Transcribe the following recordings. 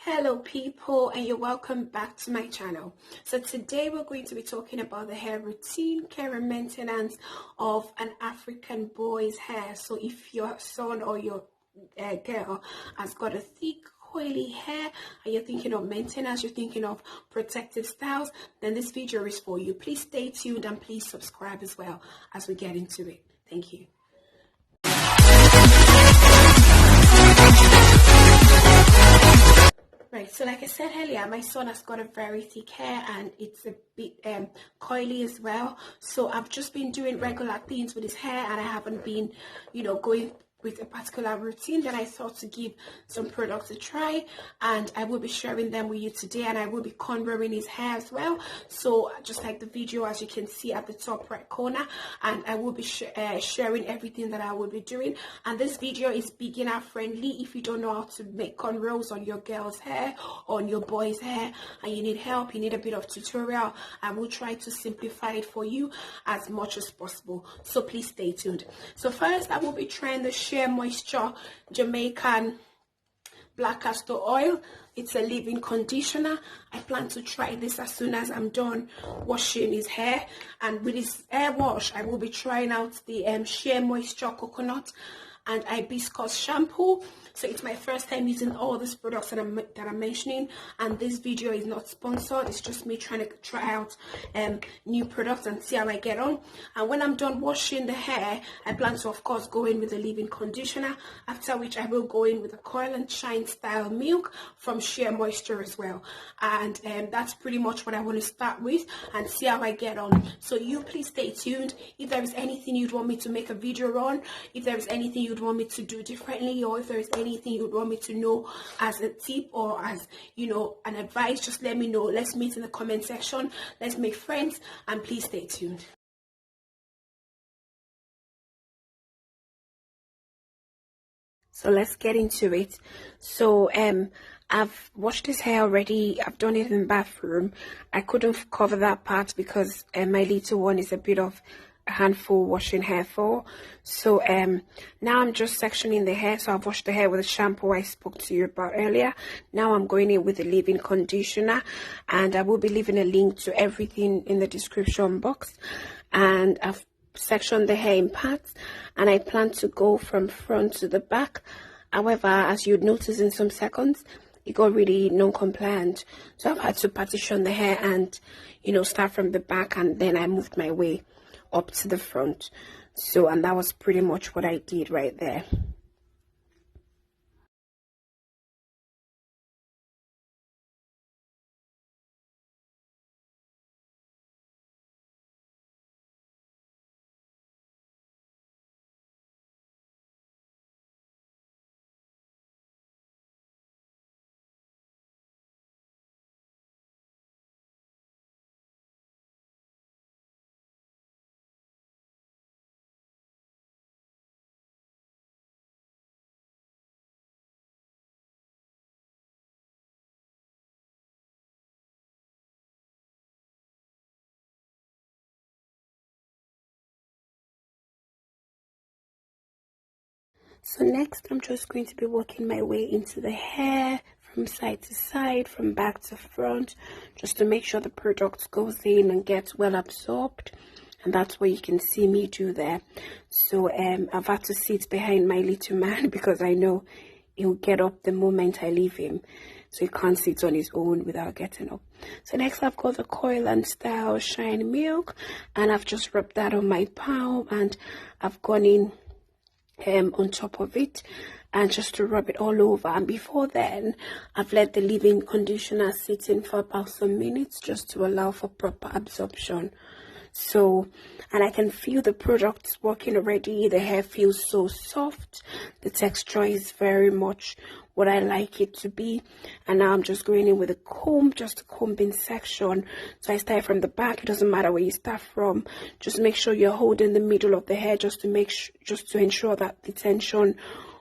Hello people, and you're welcome back to my channel. So today we're going to be talking about the hair routine, care and maintenance of an African boy's hair. So if your son or your girl has got a thick coily hair and you're thinking of maintenance, you're thinking of protective styles, then this video is for you. Please stay tuned and please subscribe as well as we get into it. Thank you. Right, so like I said earlier, my son has got a very thick hair and it's a bit coily as well. So I've just been doing regular things with his hair and I haven't been, going with a particular routine. That I thought to give some products a try, and I will be sharing them with you today, and I will be cornrowing his hair as well. So just like the video, as you can see at the top right corner, and I will be sharing everything that I will be doing. And this video is beginner friendly. If you don't know how to make cornrows on your girl's hair, on your boy's hair, and you need help, you need a bit of tutorial, I will try to simplify it for you as much as possible. So please stay tuned. So first I will be trying the Shea Moisture Jamaican black castor oil. It's a leave-in conditioner. I plan to try this as soon as I'm done washing his hair, and with his hair wash I will be trying out the Shea Moisture coconut and hibiscus shampoo. So it's my first time using all these products that I'm mentioning, and this video is not sponsored. It's just me trying to try out new products and see how I get on. And when I'm done washing the hair, I plan to of course go in with a leave-in conditioner, after which I will go in with a coil and shine style milk from Shea Moisture as well. And that's pretty much what I want to start with and see how I get on. So you please stay tuned. If there is anything you'd want me to make a video on, if there is anything you'd want me to do differently, or if there is anything you'd want me to know as a tip or as an advice, just let me know. Let's meet in the comment section. Let's make friends, and please stay tuned. So let's get into it. So I've washed his hair already. I've done it in the bathroom. I couldn't cover that part because my little one is a bit of a handful washing hair for. So now I'm just sectioning the hair. So I've washed the hair with the shampoo I spoke to you about earlier. Now I'm going in with the leave-in conditioner, and I will be leaving a link to everything in the description box. And I've sectioned the hair in parts, and I plan to go from front to the back. However, as you'd notice in some seconds, it got really non-compliant, so I've had to partition the hair and start from the back, and then I moved my way up to the front. So, and that was pretty much what I did right there. So next I'm just going to be working my way into the hair from side to side, from back to front, just to make sure the product goes in and gets well absorbed. And that's what you can see me do there. So I've had to sit behind my little man because I know he'll get up the moment I leave him, so he can't sit on his own without getting up. So next I've got the coil and style shine milk, and I've just rubbed that on my palm, and I've gone in on top of it and just to rub it all over. And before then I've let the leave-in conditioner sit in for about some minutes just to allow for proper absorption. So, and I can feel the products working already. The hair feels so soft. The texture is very much what I like it to be. And now I'm just going in with a comb, just a combing section. So I start from the back. It doesn't matter where you start from. Just make sure you're holding the middle of the hair, just to ensure that the tension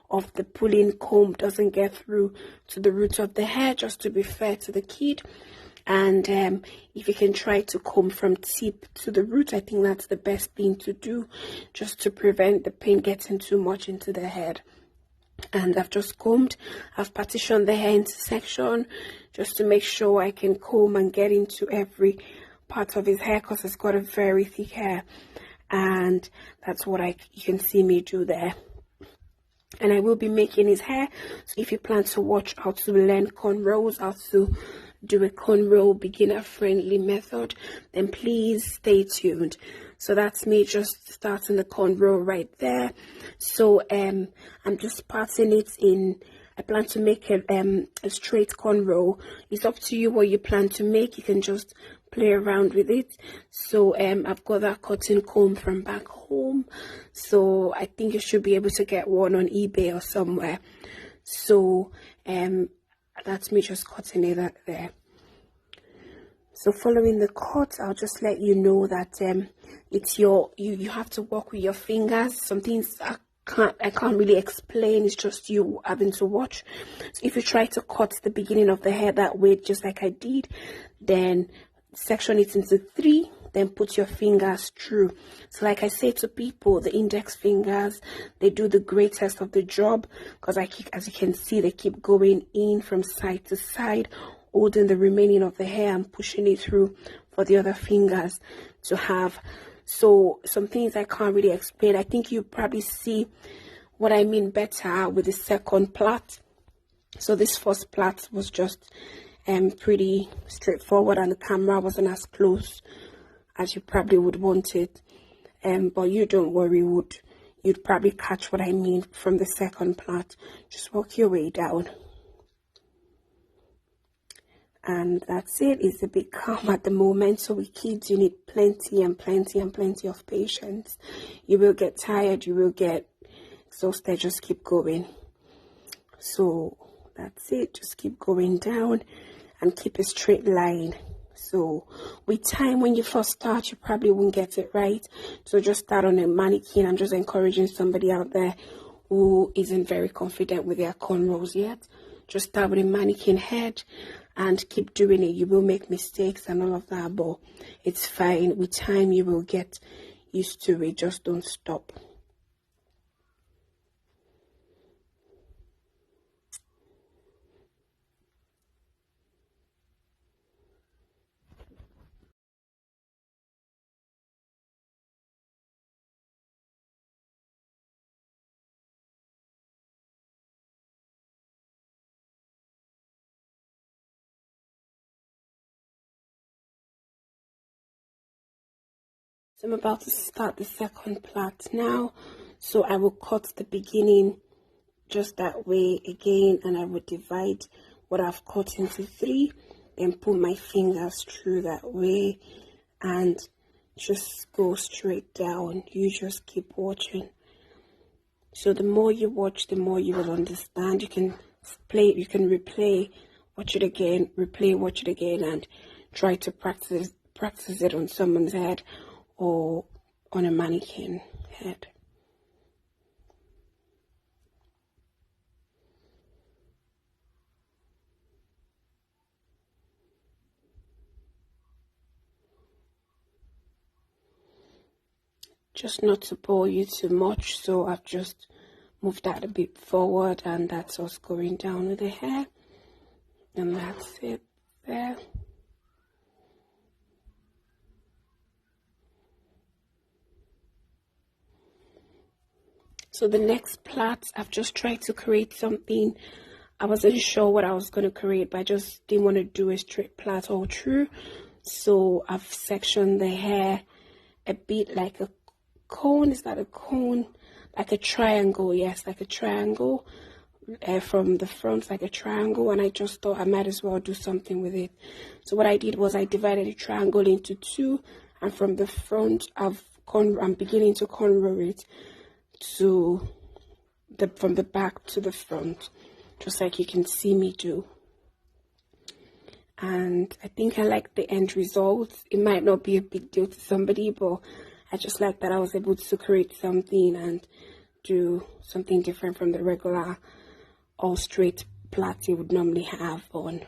of the pulling comb doesn't get through to the root of the hair, just to be fair to the kid. And if you can try to comb from tip to the root, I think that's the best thing to do, just to prevent the pain getting too much into the head. and I've just combed. I've partitioned the hair into section just to make sure I can comb and get into every part of his hair, because it's got a very thick hair, and that's what you can see me do there. And I will be making his hair, so if you plan to watch how to learn cornrows, how to do a cornrow beginner friendly method, then please stay tuned. So that's me just starting the cornrow right there. So I'm just parting it in. I plan to make a straight cornrow. It's up to you what you plan to make. You can just play around with it. So I've got that cotton comb from back home, so I think you should be able to get one on eBay or somewhere. So that's me just cutting it out there. So following the cut, I'll just let you know that it's you have to work with your fingers. Some things I can't really explain. It's just you having to watch. So if you try to cut the beginning of the hair that way, just like I did, then section it into 3, then put your fingers through. So like I say to people, the index fingers, they do the greatest of the job, because as you can see, they keep going in from side to side, holding the remaining of the hair and pushing it through for the other fingers to have. So some things I can't really explain. I think you probably see what I mean better with the second plait. So this first plait was just pretty straightforward, and the camera wasn't as close as you probably would want it, but you don't worry, you'd probably catch what I mean from the second plait. Just work your way down, and that's it. It's a bit calm at the moment, so with kids you need plenty and plenty and plenty of patience. You will get tired, you will get exhausted, just keep going. So that's it, just keep going down and keep a straight line. So with time, when you first start, you probably won't get it right, so just start on a mannequin. I'm just encouraging somebody out there who isn't very confident with their cornrows yet. Just start with a mannequin head and keep doing it. You will make mistakes and all of that, but it's fine. With time you will get used to it. Just don't stop. So I'm about to start the second plait now, so I will cut the beginning just that way again, and I will divide what I've cut into 3, then put my fingers through that way and just go straight down. You just keep watching. So the more you watch, the more you will understand. You can replay, watch it again, replay, watch it again, and try to practice it on someone's head or on a mannequin head. Just not to bore you too much, so I've just moved that a bit forward, and that's what's going down with the hair, and that's it there. So the next plait, I've just tried to create something. I wasn't sure what I was going to create, but I just didn't want to do a straight plait all through. So I've sectioned the hair a bit like a cone. Is that a cone? Like a triangle, yes, like a triangle. From the front, like a triangle, and I just thought I might as well do something with it. So what I did was I divided the triangle into 2, and from the front I'm beginning to cornrow it from the back to the front, just like you can see me do. And I think I like the end result. It might not be a big deal to somebody, but I just like that I was able to create something and do something different from the regular all straight plait you would normally have on.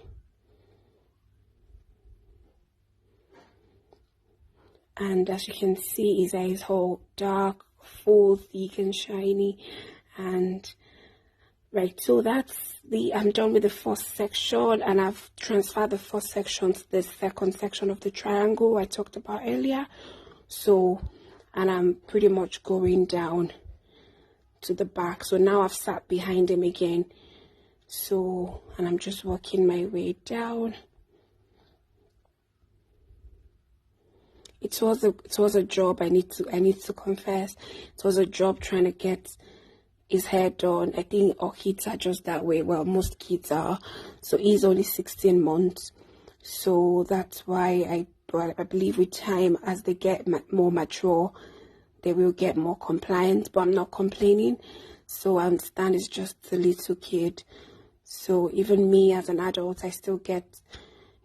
And as you can see, his eyes all dark, full, thick and shiny, and Right, so I'm done with the first section, and I've transferred the first section to the second section of the triangle I talked about earlier. So, and I'm pretty much going down to the back. So now I've sat behind him again. So, and I'm just working my way down. It was a job, I need to confess. It was a job trying to get his hair done. I think all kids are just that way. Well, most kids are. So he's only 16 months. So that's why I believe with time, as they get more mature, they will get more compliant. But I'm not complaining. So I understand it's just a little kid. So even me as an adult, I still get,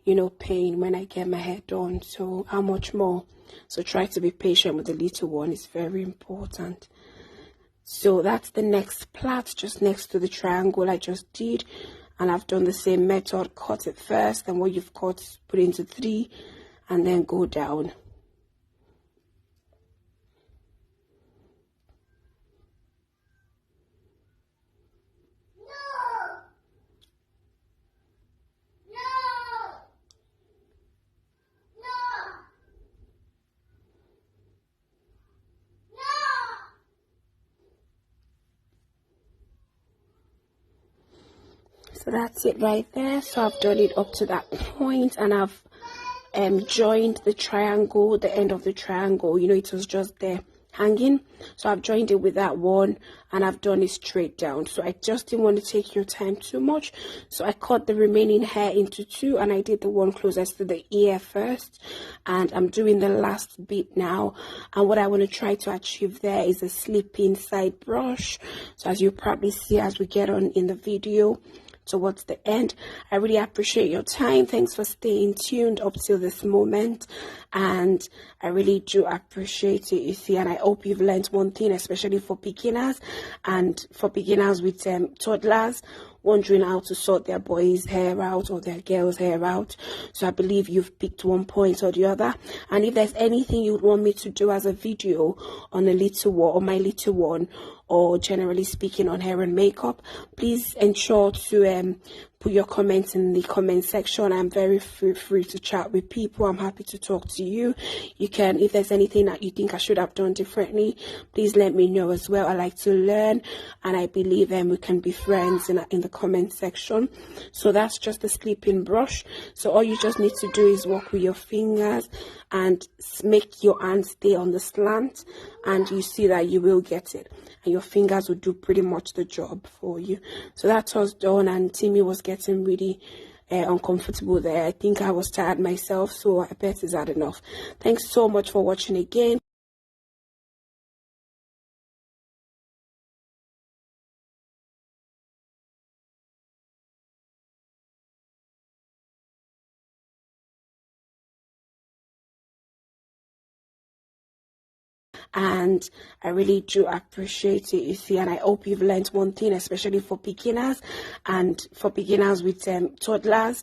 you know, pain when I get my hair done. So how much more? So try to be patient with the little one. It's very important. So that's the next plait, just next to the triangle I just did. And I've done the same method. Cut it first, and what you've cut, put it into 3, and then go down. So that's it right there. So I've done it up to that point, and I've joined the triangle, the end of the triangle. You know, it was just there hanging. So I've joined it with that one, and I've done it straight down. So I just didn't want to take your time too much. So I cut the remaining hair into 2, and I did the one closest to the ear first. And I'm doing the last bit now. And what I want to try to achieve there is a sleeping side brush. So as you probably see as we get on in the video towards the end, I really appreciate your time. Thanks for staying tuned up till this moment, and I really do appreciate it, you see. And I hope you've learned one thing, especially for beginners, and for beginners with toddlers wondering how to sort their boys' hair out or their girls' hair out. So I believe you've picked one point or the other. And if there's anything you would want me to do as a video on a little one, or my little one, or generally speaking on hair and makeup, please ensure to put your comments in the comment section. I'm very free to chat with people. I'm happy to talk to you. You can, if there's anything that you think I should have done differently, please let me know as well. I like to learn, and I believe we can be friends in the comment section. So that's just the sleeping brush. So all you just need to do is work with your fingers and make your hand stay on the slant, and you see that you will get it, and your fingers will do pretty much the job for you. So that was done, and Timi was getting really uncomfortable there. I think I was tired myself, so I bet it's had enough. Thanks so much for watching again. And I really do appreciate it, you see. And I hope you've learned one thing, especially for beginners, and for beginners with toddlers.